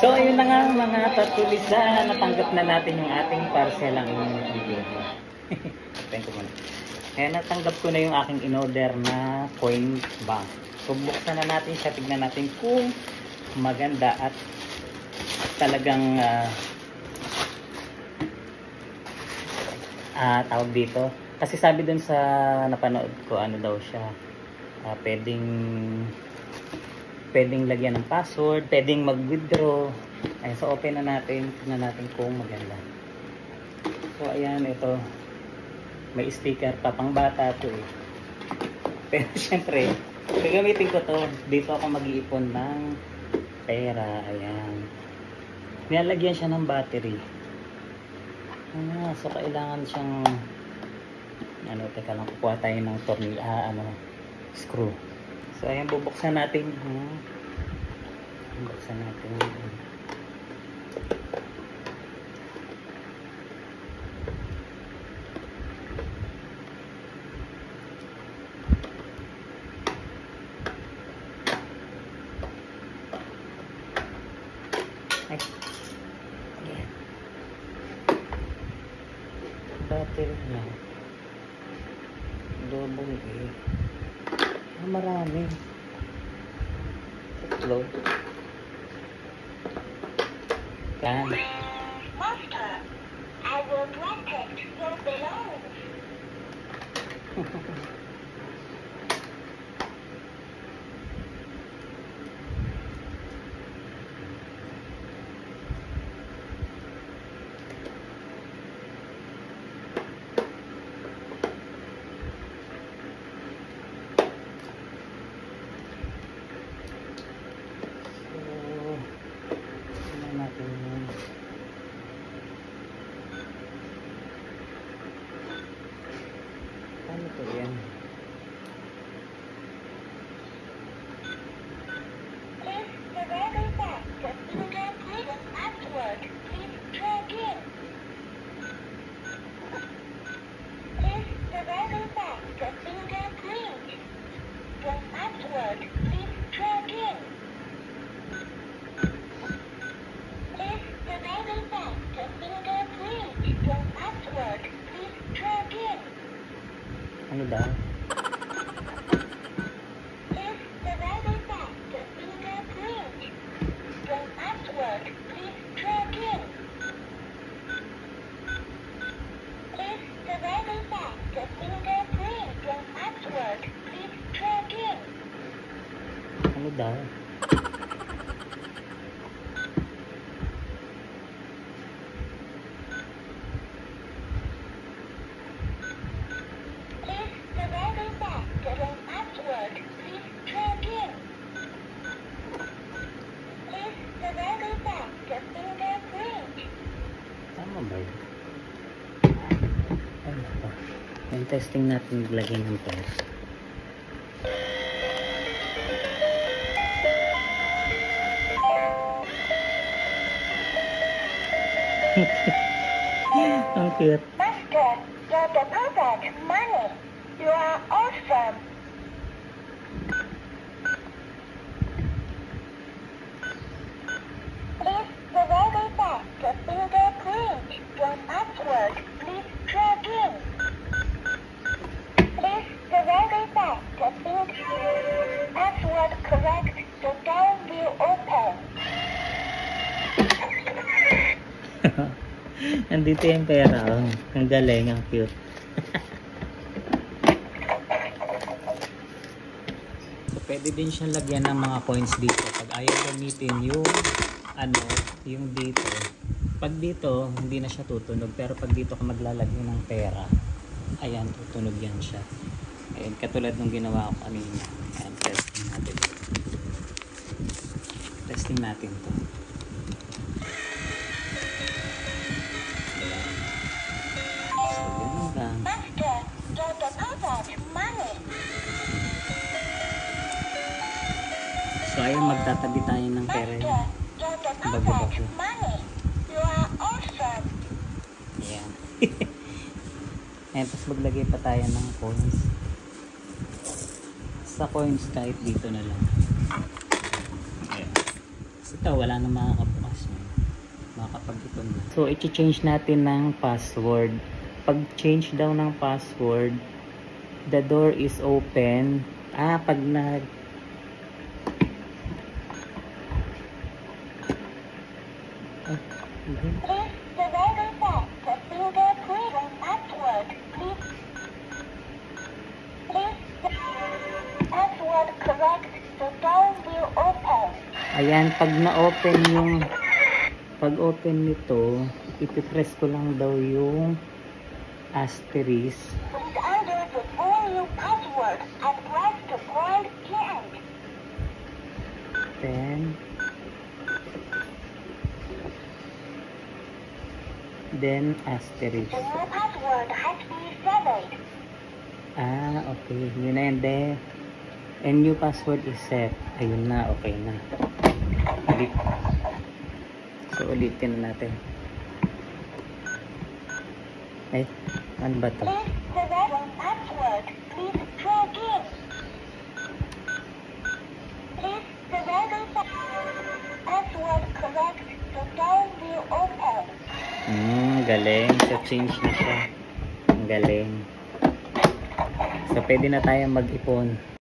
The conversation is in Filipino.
So ayun na nga mga tatulisa, natanggap na natin yung ating parcelang video. Thank you muna. Kaya natanggap ko na yung aking in-order na coin bank. So buksan na natin siya, tignan natin kung maganda at talagang tawag dito. Kasi sabi dun sa napanood ko, ano daw siya, pwedeng lagyan ng password, pwedeng mag-withdraw. Ayun, so open na natin, tignan natin kung maganda. So ayan, ito may sticker pa, pang bata to eh. Pero syempre gagamitin ko to, dito ako mag-iipon ng pera. Ayan, nilalagyan siya ng battery. So kailangan siyang teka lang, kukuha tayo ng screw. So ayan, bubuksan natin. Bubuksan natin. Ay. Ayan. Battery na. Double A. Marami. Tatlo. Yan. Master, I will protect your belongings. Ano to yan? If the very fact that fingerprint was afterward, please try again. If the very fact that fingerprint was afterward, please try again. If the very fact that fingerprint was afterward, please try again. Ano daw? If the very fact that fingerprint was afterward, please try again. If the very fact that fingerprint was afterward, please try again. Ano daw? If the very fact that was afterward, please try again. If the very fact that fingerprint Tama ba yun? Ano ba? Yung testing natin, maglagay ng test. Ang cute. Master, you're the perfect money. You are awesome. If the very fact that fingerprint was afterward, please try again. If the very fact that password correct, the door will open. Andito yung pera. Oh. Ang galing, ang cute. So, pwede din siyang lagyan ng mga coins dito. Pag ayaw gamitin yung dito. Pag dito, hindi na siya tutunog. Pero pag dito ka maglalagay ng pera, ayan, tutunog yan siya. Ayan, katulad nung ginawa ko kanina. Ayan, testing natin. Testing natin to. Master, you're the perfect money. So ayun, magtatabi tayo ng pera. Master, you're the perfect money. You are awesome. Ayan. Ayan, tapos maglagay pa tayo ng coins. Sa coins kahit dito na lang. Ayan. Ito, wala na makakabukas. Makakapag-ipon na. So, i-change natin ng password. Pag change daw ng password, the door is open. Pag nag... Please surrender back the fingerprint and password. Please password correct. The door will open. Ayan, pag open nito, ipipress ko lang daw yung asterisk. Please enter the full new password and press the point end. Then asterisk. The new password has been set. Okay. Yun na yun. And new password is set. Ayun na. Okay na. So, ulitin na natin. Ano ba to? Please select password. Please try again. Please select password correct. The door will open. Galing. So, change na siya. Ang galing. So, pwede na tayo mag-ipon.